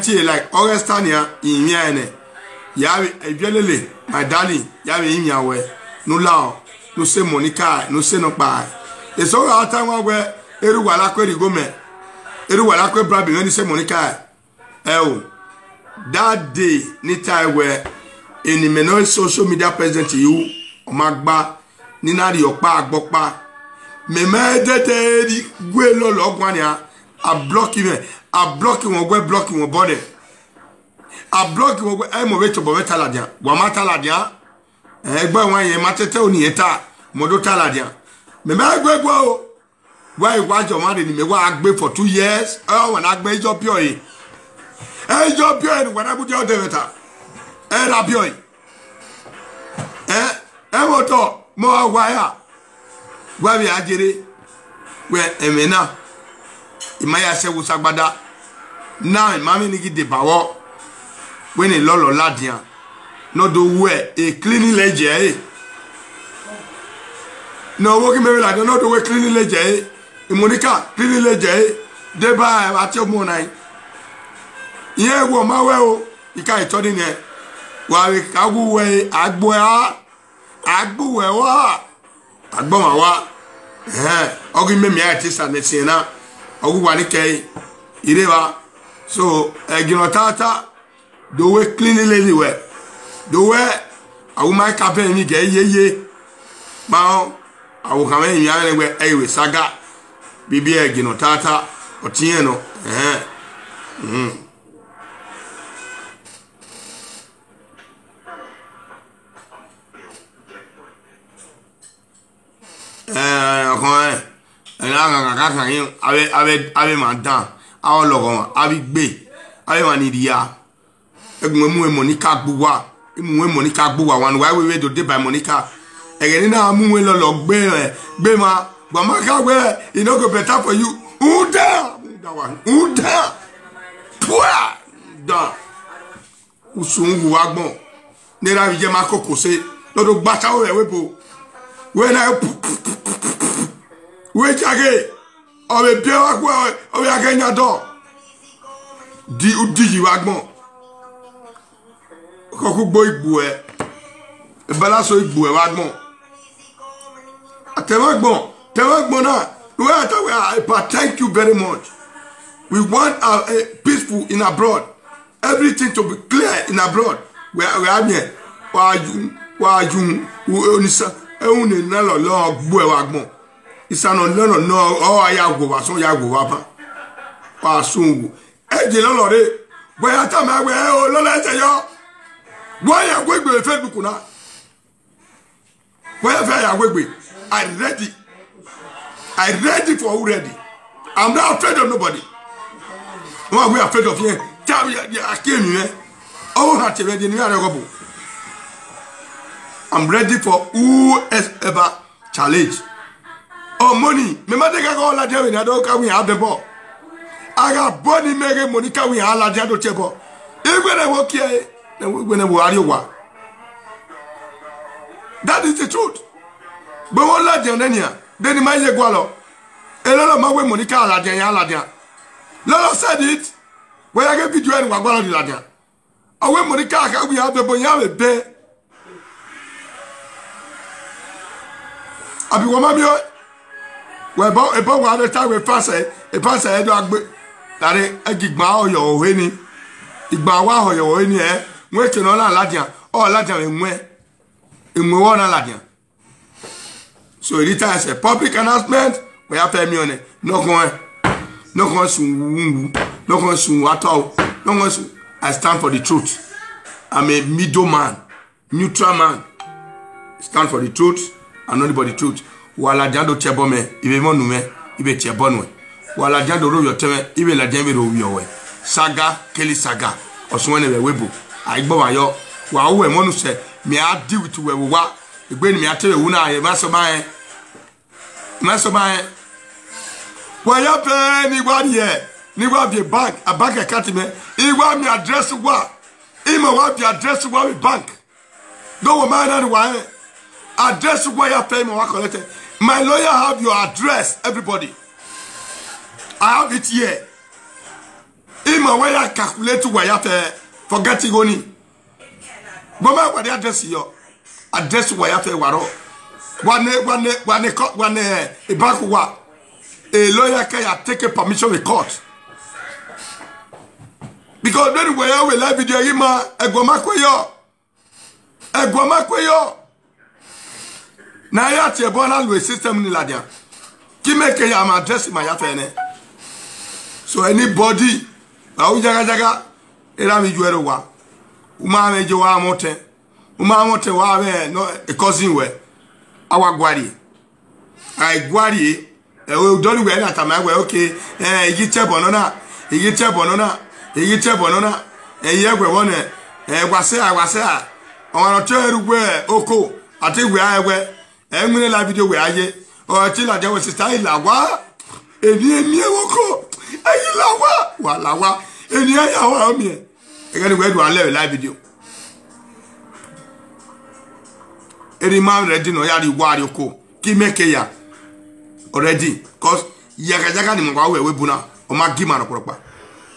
Auntie like Augustania in Yane. Yavi Evelele, my darling, Yavi in Yawe. No law, no say Monica, no say no buy. It's all our time where Eruwalakwe Gome. Eruwalakwe Brabi when you say Monica. Oh, that day, Nita where in the menor social media present to you, Omagba, Nina Yopa, Bokpa. Me medete gwelo logwania a block him we block him body a block him we e mo weto bo metaladia wa mataladia egbe wan yen matete oni eta modo taladia me gbegbo o why wajo man ni me wa agbe for 2 years when agbe ijo pio yi ijo pio ni when abu jo deveta ra pio yi moto mo wa ya Wabi ajere we emena imaya se wusagbada now mami nigi de bawo when a lolo ladian no do we a cleaning leje no working me like no do we cleaning leje Monica cleaning leje de ba ati omo nai ye wo ma we o ika itodi ne wa we kagu we agbo we wa agbon wa ogi me mi artista ne sina ogu wani kai irewa so egino tata do we clean lady we do we awu mai cafe ni ge yeye ma awu kama mi ane we ewe saga bibi egino tata otinye no ave mandan awo logo abi gbe ave manidia egun mu Monica gbuwa mu Monica gbuwa wan why we do dey by Monica egeni na mu we lo gbe ma gba ma ka we e no go better for you uda pua da usungu wagbon ne ra bi je ma kokose lodo gbata o wepo when I wait again, or a beer or again your door. Di you agmon. Coco boy boy, a balasso boy agmon. A Temagbona, where thank you very much. We want a peaceful in abroad, everything to be clear in abroad. Where we are here, why you, only nalo log boy agmon. Isano no ayago wa so yago wa pa sungu eje lolo re boya ta ma we o lolo eje yo boya gbegbe Facebook na boya fa ya gbegbe I ready for already. I'm not afraid of nobody. No we afraid of here tell me I came here all hat ready ni are go. I'm ready for whoever challenge. Oh, money. Me ma take go la dia we na do ka we have the ball. I got body make Monica we ha la dia do chebo. Igwe na wo kie, na we na wo ari wa. That is the truth. But won la dia nania. Then ma ye gwa lo. E lo ma we Monica la dia ya la dia. Lolo said it. Where I get video and wa gwa la dia. Oh, we Monica ka we have the ball ya we be. Abi wo ma bi o. We about one other time we pass a head agbe tare agigba oyo owe ni igba wa oyo owe ni we ke no la ladian o ladian enwe wona ladian so it is a public announcement we have me on it no go sun ato no go sun I stand for the truth. I'm a middleman, neutral man. Stand for the truth and not for the truth. Wala jando chebo me ibe mo nume ibe chebo nwe wala jando ro yo teme ibe la jembe ro yo we saga keli saga oswone we webo aigbo wa yo wa wo e mo nu se me adi with we wa egbe ni me atewe wu na ye maso ban wa ya pe ni wa ye ni wa bi bank a bank account me I wa mi address wa I ma wa bi address wa with bank do wo man na wa address wa ya pay me wa collect. My lawyer have your address, everybody. I have it here. Ima waya calculate waya fe forget igoni. Goma wade address yo. Address waya fe waro. Wane ibakuwa. A lawyer can take permission with court. Because when we are live video ima egwama kweyo. Na ya ti ebona lo system ni ladia. Ki make ya ma address ma ya fe ne. So anybody awu jaga era mi juero wa. Uma me je wa mote. Uma mote wa be no a cousin we. Our gwari. I gwari we don't we na tama we okay. Igi che bonona. Yegwe wone wase a. On to erugwe oko. Ati we ayewe. Enwere la video we aye. O ti la je we sister ilawa. Eni oko. Ayi lawa. Wa lawa. Eni ayawa mi. Egani we do ale live video. Eri man ready no ya ri wari oko. Ki make ya. Already cause yaga ni mo we buna. O ma gi ma no propa.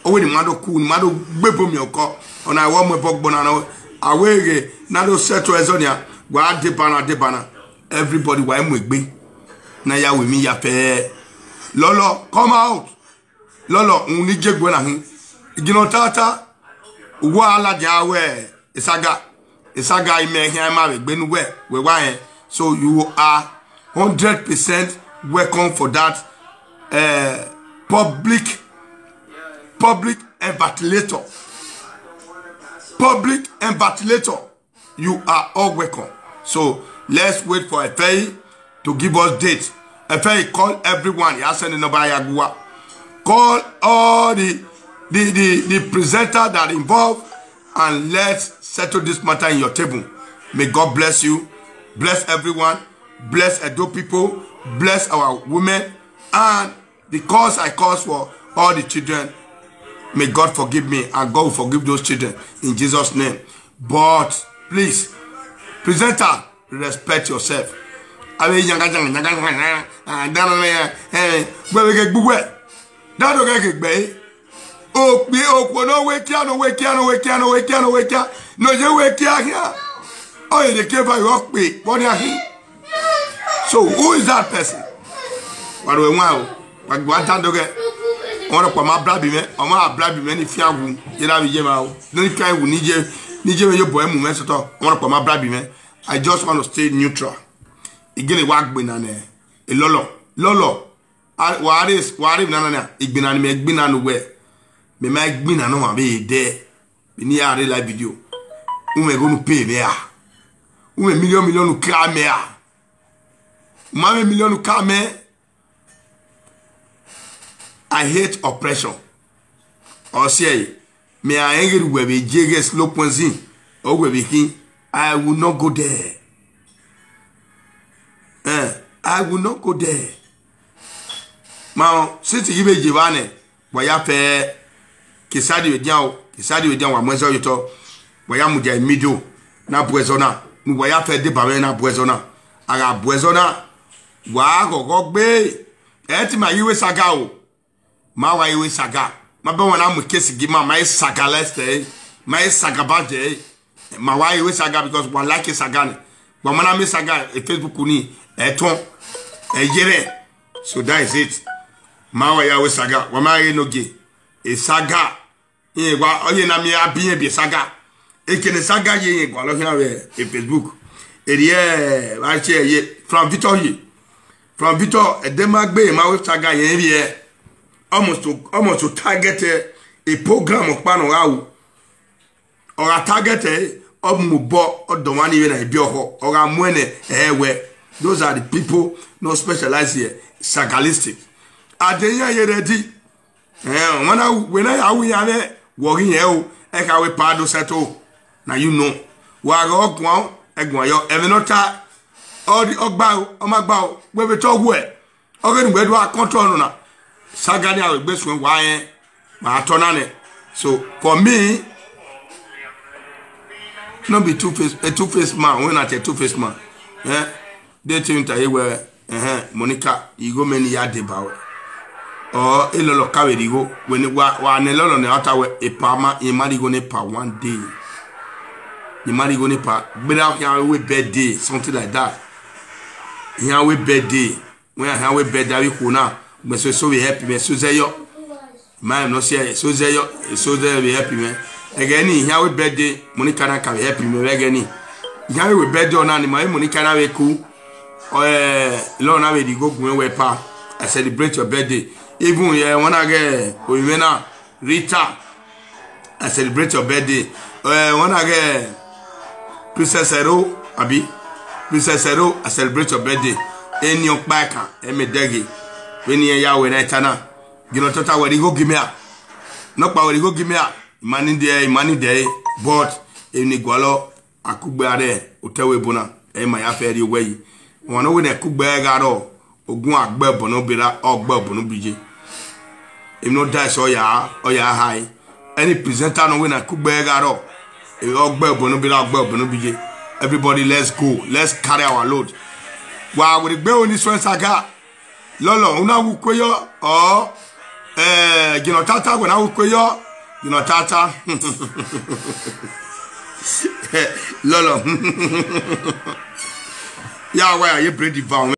Owe ni mado ku ni mado gbebo mi oko. Ona wo mo bogbona na awege na do settle ezonia. Wa de bana. Everybody wa emu egbe. Na ya we mi ya fe. Lolo come out. Lolo un ni jegbo na hin. Igino tata wa ala jawe isaga ime here ma we gbenu we wa hen. So you are 100% welcome for that public ventilator. You are all welcome. So let's wait for Efei to give us date. Efei call everyone. You send the number Yagua. Call all the presenter that involved and let's settle this matter in your table. May God bless you. Bless everyone. Bless Edo people. Bless our women. And the cause I cause for all the children. May God forgive me and God will forgive those children in Jesus' name. But please, presenter, respect yourself. So who is that person? What do we want? What time do we get? On a ma blabi me, on ma blabi me ni fiawu. Yela bi jema o. No kai wu nije yo boy mu me soto. On a ma blabi me. I just want to stay neutral. Igele wa gbe na ne. E lolo. Wari na na igbina ni me gbina no we. Me ma gbina no ma be there. Be ni are live video. We go no pay me a. We million ka me a. Ma me million ka me. I hate oppression. Or say, may I angry where we jigger slow ponzi or where we king. I will not go there. I will not go there. Now, since you give Giovanni, why ya pay Kisadi with Yao, wa mwenzo yuto, why ya muja middle, na buezona, why ya pay de bavena buezona, aga buezona, wa go be, ma iwe sagao. Ma wa iwe saga. Ma be wana mu kesi gima ma saga leste. Ma saga baje. Ma wa iwe saga because one like saga ne. Wa mana me saga e Facebook ni eton e yere. So that is it. Ma wa iwe saga. Wa ma Enogie. E saga. E wa oye na mi abiye bi saga. E kene saga ye gwa lo hina we e Facebook. E die wa che ye from Victor ye. From Victor e demagbe ma we saga ye bi almost to target a program of Pano or a target of Mubo or the one even a Bioho or a Mwene Ewe. Those are the people not specialized here. Sagalistic. Are they ready? When I are working here, I have a pado settle. Now you know. Wago Guan, Eguayo, Evenota, all the Ogbow, Omagbow, where we talk where. Organ where do I control now? Sagani I will best when why my tonane. So for me, not be a two-faced man, when I say two-faced man. They think that were Monica, you go many yard about. or a lot of carrigo when it was one alone on the outer way a palma in Marigone pa one day. In Marigone pa, but out here with bed day, something like that. Here with bed day, when I have with bed that we could now, but so we happy, man. So say yo, man, no say so say yo, so they be happy, man. Again, here with bed day, Monica can be happy, man. Again, here with bed day on animal, Monica na be cool. Lord, now we go when pa. I celebrate your birthday. Even when I get Rita, I celebrate your birthday. When I get Princess Hero, Abi, Princess Hero, I celebrate your birthday. In your back, Degi. When you are when I turn up, you know, Tata, where you go give me up. Not power, you go give me up. Money day, but in Igualo, I could bear there, Utewe Bona, and my affair your way. One over there could bear at all. Ogun agbe bono bela ogbe bono bije. If no die so ya high. Any presenter no win a cook begaro. If ogbe bono bela ogbe bono bije. Everybody let's go. Let's carry our load. Wow, with the bell in this one saga. Lolo, una wukoyo or gino tata when I wukoyo, gino tata. Lolo. Yeah, why are you pretty found?